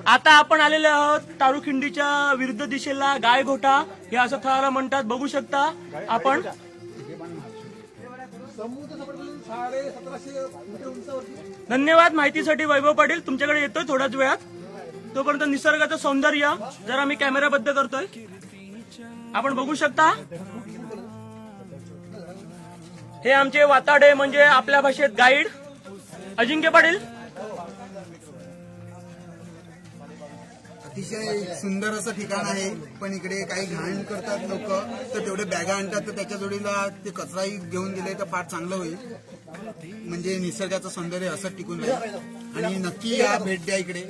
आता आपण आलेले आहोत तारुखिंडीच्या विरुद्ध दिशेला गायगोठा हे असं थळाला म्हणतात. बघू शकता आपण. धन्यवाद माहितीसाठी वैभव पाटील. तुमच्याकडे येतोय थोड्याच वेळात. तोपर्यंत निसर्गाचं सौंदर्य जरा मी कॅमेराबद्ध करतोय. आपण बघू शकता हे आमचे वाताडे म्हणजे आपल्या भाषेत गाईड अजिंक्य पाटील. अतिशय सुंदर असं ठिकाण आहे, पण इकडे काही घाण करतात लोक, तर तेवढे बॅगा आणतात, तर त्याच्या जोडीला ते कचराही घेऊन गेले तर फार चांगलं होईल. म्हणजे निसर्गाचं सौंदर्य असं टिकून राहील. आणि नक्की या भेट द्या इकडे.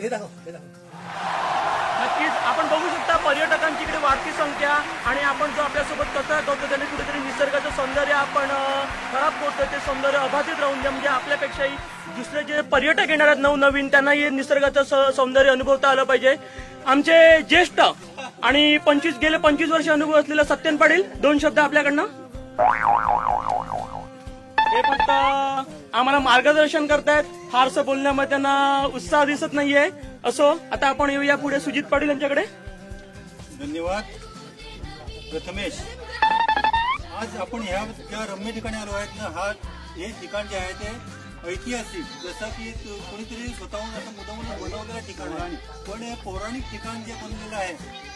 नक्कीच आपण बघू शकता पर्यटकांची इकडे वाढती संख्या. आणि आपण जो आपल्यासोबत कचरा करतो त्याने कुठेतरी निसर्गाचं सौंदर्य आपण खराब करतोय. ते सौंदर्य अबाधित राहून द्या, म्हणजे आपल्यापेक्षाही दुसरे जे पर्यटक येणार आहेत नवनवीन त्यांनाही निसर्गाचं सौंदर्य अनुभवता आलं पाहिजे. आमचे ज्येष्ठ आणि गेले 25 वर्ष अनुभव असलेला सत्यन पाटील 2 शब्द आपल्याकडनं. हे फक्त आम्हाला मार्गदर्शन करतायत, फारसं बोलण्यामध्ये त्यांना उत्साह दिसत नाहीये. असो, आता आपण येऊया पुढे सुजित पाटील यांच्याकडे. धन्यवाद प्रथमेश. आज आपण ह्या ज्या रम्य ठिकाणी आलो आहेत ना, हे ठिकाण जे आहे ते ऐतिहासिक, जसं की कोणीतरी स्वतःहून असं मुद्दामून बनवलेलं ठिकाण आहे, पण हे पौराणिक ठिकाण जे बनलेलं आहे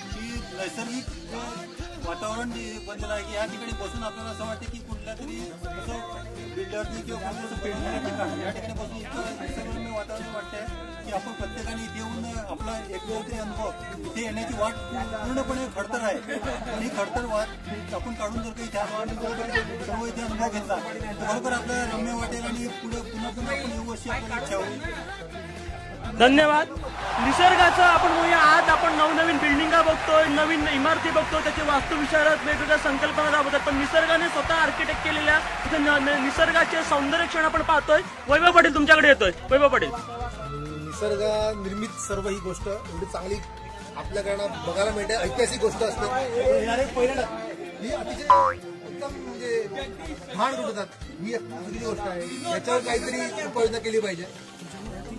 की नैसर्गिक वातावरण जे बनलेलं आहे की या ठिकाणी बसून आपल्याला असं वाटतं की कुठल्या तरी असं बिल्डरने किंवा कोणत्या बनवलेलं ठिकाण या ठिकाणी बसून इतकं निसर्गरम्य वातावरण वाटतंय की आपण प्रत्येकाने इथे येऊन आपला एक तरी अनुभव इथे येण्याची वाट पूर्णपणे खडतर आहे. आणि ही खडतर वाट आपण काढून जर काही इथे आलो आणि सर्व इथे अनुभव घेतला तर बरोबर आपल्याला रम्य वाटेल आणि पुढे पुन्हा पुन्हा आपण येऊ अशी आपली इच्छा होईल. धन्यवाद. निसर्गाचं आपण म्हणूया आज आपण नवनवीन बिल्डिंगा बघतोय, नवीन इमारती बघतोय, त्याचे वास्तुविशारद वेगवेगळ्या संकल्पना राबवतात, पण निसर्गाने स्वतः आर्किटेक्ट केलेल्या निसर्गाचे सौंदर्य क्षण आपण पाहतोय. वैभव पाटील तुमच्याकडे येतोय. वैभव पाटील, निसर्ग निर्मित सर्व ही गोष्ट एवढी चांगली आपल्याकडे बघायला मिळते. ऐतिहासिक गोष्ट असते ही अतिशय एकदम म्हणजे घाण उडतात. ही चुकीची गोष्ट आहे. याच्यावर काहीतरी उपाययोजना केली पाहिजे.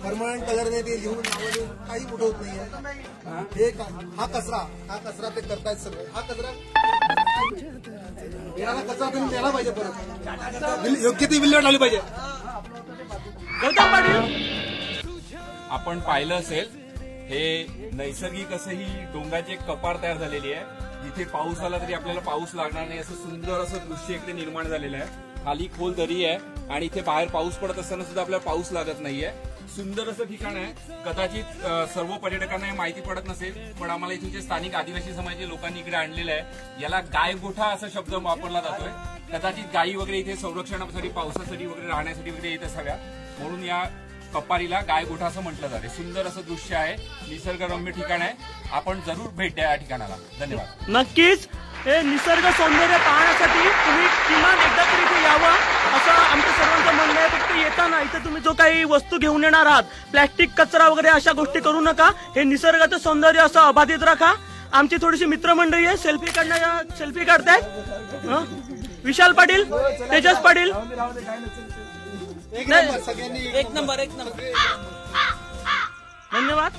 परमनंट कलरने ते लिहून नावं लिहून काही मोठं होत नाहीये. हा कचरा ते करतायत सगळे. हा कचरा येणारा कचरा तुम्ही द्यायला पाहिजे. परत योग्य ती विल्हेवाट लावली पाहिजे. गौतम पाटील, आपण पाहिलं असेल हे नैसर्गिक असं ही डोंगराची एक कपार तयार झालेली आहे. जिथे पाऊस आला तरी आपल्याला पाऊस लागणार नाही असं सुंदर असं दृश्य इकडे निर्माण झालेलं आहे. खाली खोल दरी आहे आणि इथे बाहेर पाऊस पडत असताना सुद्धा आपल्याला पाऊस लागत नाहीये. सुंदर असं ठिकाण आहे. कदाचित सर्व पर्यटकांना हे माहिती पडत नसेल, पण आम्हाला इथूनचे स्थानिक आदिवासी समाजाच्या लोकांनी इकडे आणलेलं आहे. याला गायगोठा असा शब्द वापरला जातोय. कदाचित गायी वगैरे इथे संरक्षणासाठी, पावसासाठी वगैरे राहण्यासाठी वगैरे येत असाव्या, म्हणून या कपारीला गायगोठा असं म्हटलं जाते. सुंदर असं दृश्य आहे, निसर्गरम्य ठिकाण आहे. आपण जरूर भेट द्या या ठिकाणाला. धन्यवाद. नक्कीच हे निसर्ग सौंदर्य पाहण्यासाठी तुम्ही किमान एकदा तरी इथे यावं असं आमचं सर्वांचं म्हणणं आहे. फक्त येताना इथे तुम्ही जो काही वस्तू घेऊन येणार आहात, प्लॅस्टिक कचरा वगैरे अशा गोष्टी करू नका. हे निसर्गाचं सौंदर्य असं अबाधित राखा. आमची थोडीशी मित्रमंडळी आहे, सेल्फी काढतायत. विशाल पाटील, तेजस पाटील, एक नंबर. धन्यवाद.